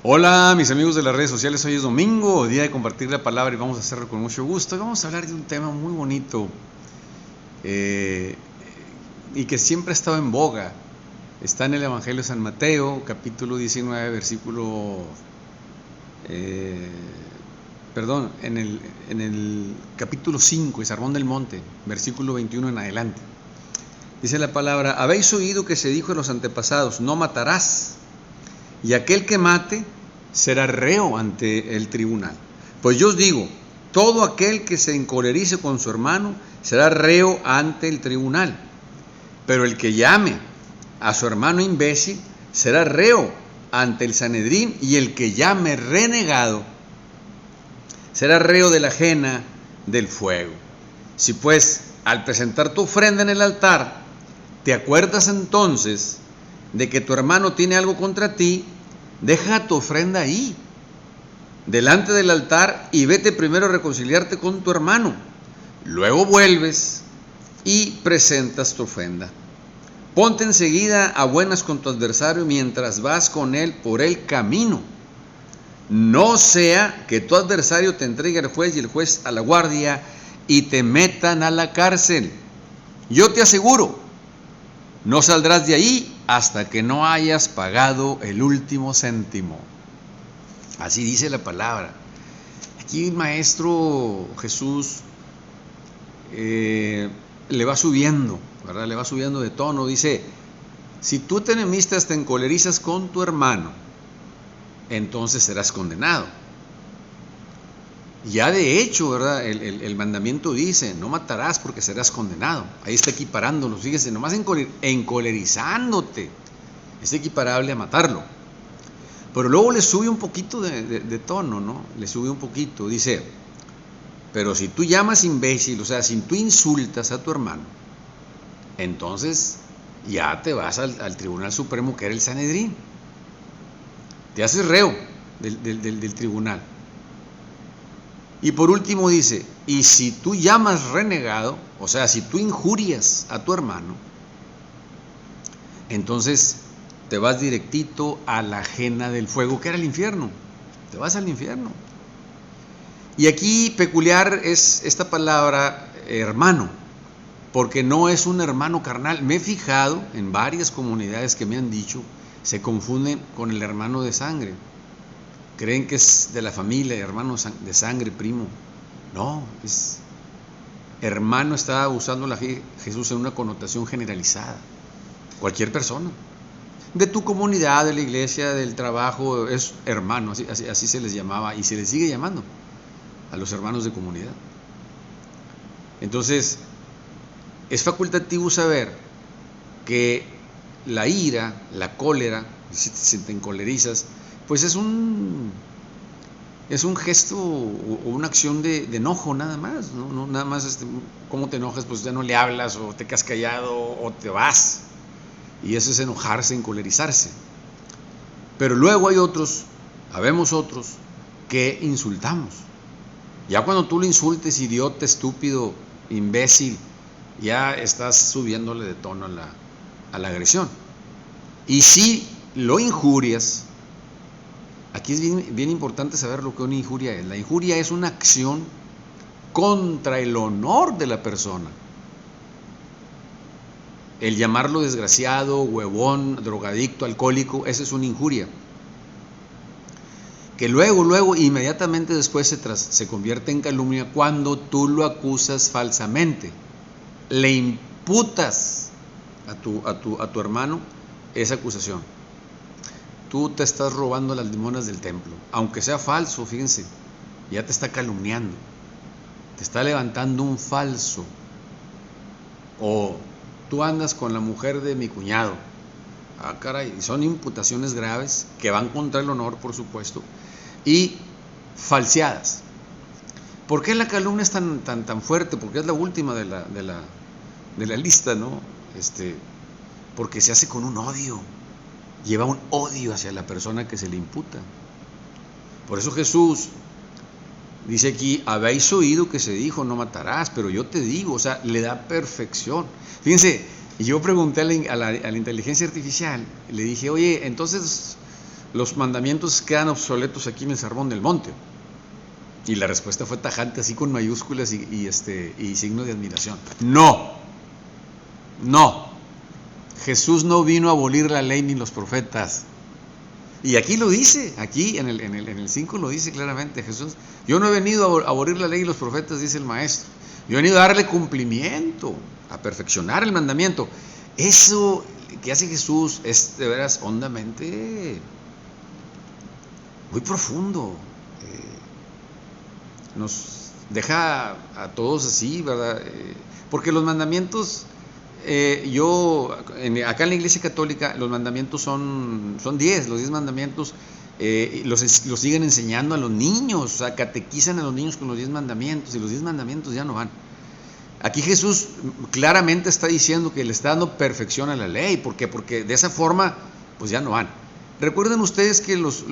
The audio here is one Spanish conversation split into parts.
Hola mis amigos de las redes sociales, hoy es domingo, día de compartir la palabra y vamos a hacerlo con mucho gusto. Y vamos a hablar de un tema muy bonito y que siempre ha estado en boga. Está en el Evangelio de San Mateo, capítulo 19, versículo... en el capítulo 5, el Sermón del Monte, versículo 21 en adelante. Dice la palabra: habéis oído que se dijo en los antepasados, no matarás, y aquel que mate será reo ante el tribunal. Pues yo os digo, todo aquel que se encolerice con su hermano será reo ante el tribunal. Pero el que llame a su hermano imbécil será reo ante el Sanedrín, y el que llame renegado será reo de la ajena del fuego. Si pues al presentar tu ofrenda en el altar te acuerdas entonces de que tu hermano tiene algo contra ti, deja tu ofrenda ahí, delante del altar, y vete primero a reconciliarte con tu hermano. Luego vuelves y presentas tu ofrenda. Ponte enseguida a buenas con tu adversario mientras vas con él por el camino. No sea que tu adversario te entregue al juez y el juez a la guardia y te metan a la cárcel. Yo te aseguro, no saldrás de ahí hasta que no hayas pagado el último céntimo. Así dice la palabra. Aquí el Maestro Jesús le va subiendo, ¿verdad? Le va subiendo de tono. Dice: si tú te enemistas, te encolerizas con tu hermano, entonces serás condenado. Ya de hecho, ¿verdad? El mandamiento dice: no matarás porque serás condenado. Ahí está equiparándolo. Fíjese, nomás encolerizándote es equiparable a matarlo. Pero luego le sube un poquito de tono, ¿no? Le sube un poquito. Dice: pero si tú llamas imbécil, o sea, si tú insultas a tu hermano, entonces ya te vas al Tribunal Supremo, que era el Sanedrín. Te haces reo del tribunal. Y por último dice: y si tú llamas renegado, o sea, si tú injurias a tu hermano, entonces te vas directito a la ajena del fuego, que era el infierno. Te vas al infierno. Y aquí peculiar es esta palabra hermano, porque no es un hermano carnal. Me he fijado en varias comunidades que me han dicho, se confunden con el hermano de sangre. Creen que es de la familia, hermano de sangre, primo. No, es hermano. Está usando Jesús en una connotación generalizada. Cualquier persona de tu comunidad, de la iglesia, del trabajo, es hermano. Así se les llamaba y se les sigue llamando a los hermanos de comunidad. Entonces, es facultativo saber que la ira, la cólera, si te encolerizas, pues es un gesto o una acción de enojo nada más, no nada más cómo te enojas, pues ya no le hablas, o te quedas callado, o te vas, y eso es enojarse, encolerizarse. Pero luego habemos otros que insultamos. Ya cuando tú lo insultes, idiota, estúpido, imbécil, ya estás subiéndole de tono a la agresión. Y si lo injurias, aquí es bien importante saber lo que una injuria es. La injuria es una acción contra el honor de la persona. El llamarlo desgraciado, huevón, drogadicto, alcohólico, esa es una injuria. Que luego, inmediatamente después se convierte en calumnia cuando tú lo acusas falsamente. Le imputas a tu hermano esa acusación. Tú te estás robando las limonas del templo, aunque sea falso. Fíjense, ya te está calumniando, te está levantando un falso. O tú andas con la mujer de mi cuñado. Ah, caray, son imputaciones graves que van contra el honor, por supuesto, y falseadas. ¿Por qué la calumnia es tan fuerte? Porque es la última de la lista, ¿no? Porque se hace con un odio. Lleva un odio hacia la persona que se le imputa. Por eso Jesús dice aquí: habéis oído que se dijo, no matarás, pero yo te digo, o sea, le da perfección. Fíjense, yo pregunté a la inteligencia artificial, le dije: oye, entonces, los mandamientos quedan obsoletos aquí en el Sermón del Monte. Y la respuesta fue tajante, así con mayúsculas y signos de admiración. No. Jesús no vino a abolir la ley ni los profetas. Y aquí lo dice, aquí en el 5 lo dice claramente Jesús. Yo no he venido a abolir la ley y los profetas, dice el maestro. Yo he venido a darle cumplimiento, a perfeccionar el mandamiento. Eso que hace Jesús es de veras hondamente muy profundo. Nos deja a todos así, ¿verdad? Porque los mandamientos, acá en la Iglesia Católica, los mandamientos son 10, los 10 mandamientos los siguen enseñando a los niños, o sea, catequizan a los niños con los 10 mandamientos, y los 10 mandamientos ya no van. Aquí Jesús claramente está diciendo que le está dando perfección a la ley. ¿Por qué? Porque de esa forma, pues ya no van. Recuerden ustedes que los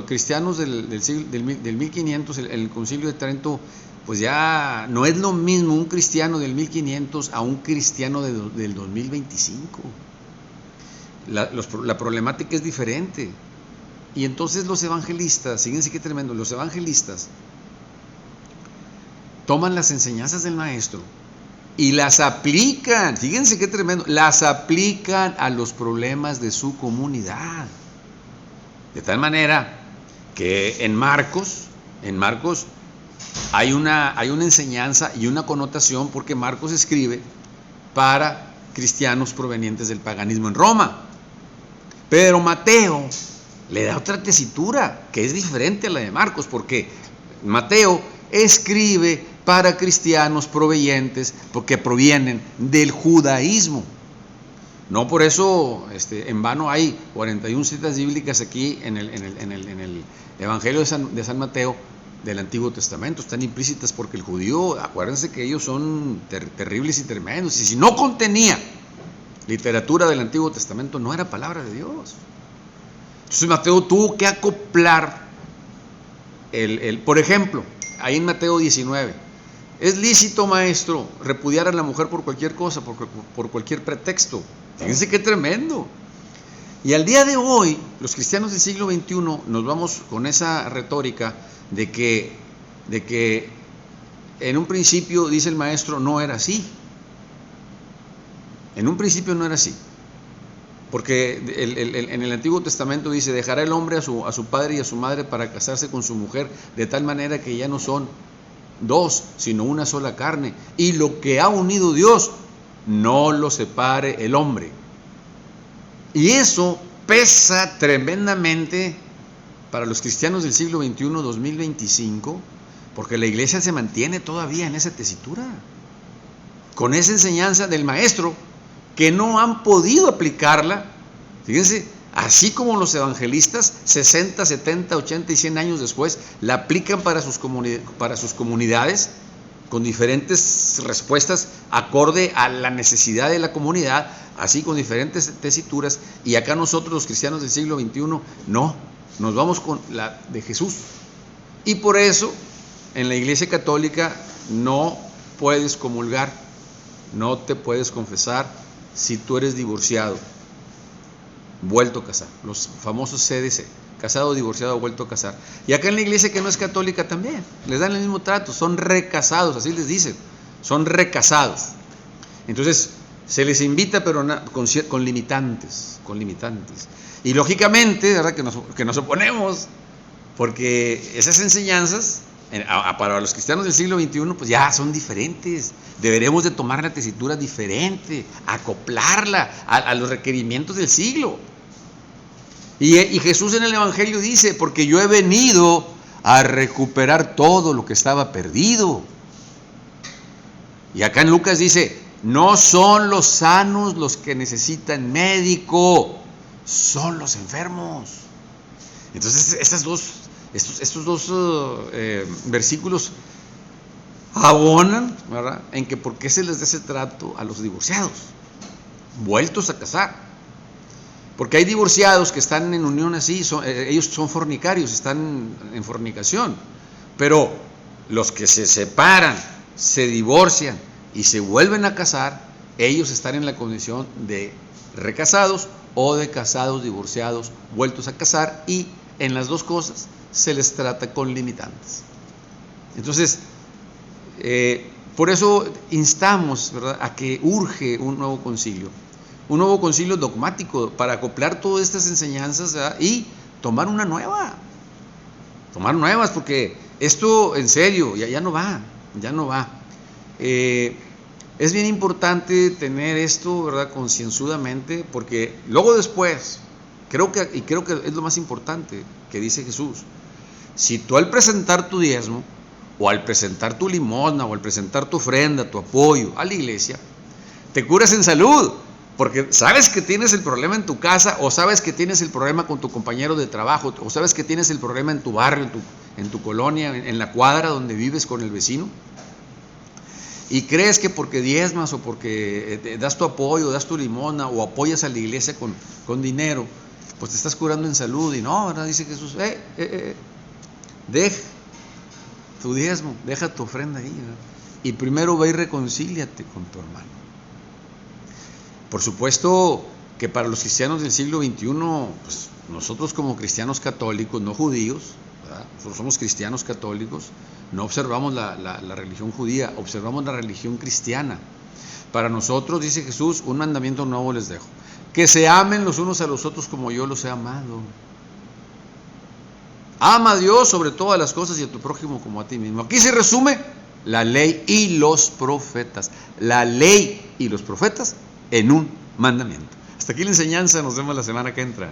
cristianos del 1500, el Concilio de Trento, pues ya no es lo mismo un cristiano del 1500 a un cristiano del 2025. La problemática es diferente. Y entonces los evangelistas, fíjense qué tremendo, los evangelistas toman las enseñanzas del maestro y las aplican, fíjense qué tremendo, las aplican a los problemas de su comunidad. De tal manera que en Marcos hay una enseñanza y una connotación, porque Marcos escribe para cristianos provenientes del paganismo en Roma. Pero Mateo le da otra tesitura que es diferente a la de Marcos, porque Mateo escribe para cristianos provenientes, porque provienen del judaísmo. No por eso en vano hay 41 citas bíblicas aquí en el Evangelio de San Mateo del Antiguo Testamento. Están implícitas porque el judío, acuérdense que ellos son terribles y tremendos, y si no contenía literatura del Antiguo Testamento no era palabra de Dios. Entonces Mateo tuvo que acoplar por ejemplo, ahí en Mateo 19, es lícito, maestro, repudiar a la mujer por cualquier cosa, por cualquier pretexto. Fíjense qué tremendo. Y al día de hoy, los cristianos del siglo XXI nos vamos con esa retórica de que en un principio, dice el maestro, no era así. En un principio no era así. Porque en el Antiguo Testamento dice, dejará el hombre a su padre y a su madre para casarse con su mujer, de tal manera que ya no son dos, sino una sola carne. Y lo que ha unido Dios, no lo separe el hombre. Y eso pesa tremendamente para los cristianos del siglo XXI, 2025, porque la iglesia se mantiene todavía en esa tesitura, con esa enseñanza del maestro, que no han podido aplicarla. Fíjense, así como los evangelistas 60, 70, 80 y 100 años después la aplican para sus comunidades con diferentes respuestas acorde a la necesidad de la comunidad, así con diferentes tesituras. Y acá nosotros los cristianos del siglo XXI no, nos vamos con la de Jesús. Y por eso en la Iglesia Católica no puedes comulgar, no te puedes confesar si tú eres divorciado, vuelto a casar, los famosos CDC, casado, divorciado, vuelto a casar. Y acá en la iglesia que no es católica también, les dan el mismo trato, son recasados, así les dicen, son recasados. Entonces, se les invita, pero con limitantes. Y lógicamente, ¿verdad?, que nos oponemos, porque esas enseñanzas, para los cristianos del siglo XXI, pues ya son diferentes. Deberemos de tomar la tesitura diferente, acoplarla a los requerimientos del siglo. Y Jesús en el Evangelio dice, porque yo he venido a recuperar todo lo que estaba perdido. Y acá en Lucas dice, no son los sanos los que necesitan médico, son los enfermos. Entonces estos dos versículos abonan, ¿verdad?, en que por qué se les da ese trato a los divorciados, vueltos a casar. Porque hay divorciados que están en unión así, ellos son fornicarios, están en fornicación. Pero los que se separan, se divorcian y se vuelven a casar, ellos están en la condición de recasados o de casados, divorciados, vueltos a casar, y en las dos cosas se les trata con limitantes. Entonces, por eso instamos, ¿verdad?, a que urge un nuevo concilio dogmático para acoplar todas estas enseñanzas, ¿verdad?, y tomar nuevas, porque esto en serio ya no va. Es bien importante tener esto, ¿verdad?, concienzudamente, porque luego después, creo que es lo más importante que dice Jesús. Si tú al presentar tu diezmo, o al presentar tu limosna, o al presentar tu ofrenda, tu apoyo a la iglesia, te curas en salud, porque sabes que tienes el problema en tu casa, o sabes que tienes el problema con tu compañero de trabajo, o sabes que tienes el problema en tu barrio, en tu colonia, en la cuadra donde vives con el vecino, y crees que porque diezmas, o porque das tu apoyo, das tu limosna, o apoyas a la iglesia con dinero, pues te estás curando en salud. Y no, ¿verdad? Dice Jesús, deja tu diezmo, deja tu ofrenda ahí, ¿verdad?, y primero ve y reconcíliate con tu hermano. Por supuesto que para los cristianos del siglo XXI, pues nosotros como cristianos católicos, no judíos, ¿verdad?, nosotros somos cristianos católicos, no observamos la religión judía, observamos la religión cristiana. Para nosotros, dice Jesús, un mandamiento nuevo les dejo: que se amen los unos a los otros como yo los he amado. Ama a Dios sobre todas las cosas y a tu prójimo como a ti mismo. Aquí se resume la ley y los profetas. La ley y los profetas en un mandamiento. Hasta aquí la enseñanza, nos vemos la semana que entra.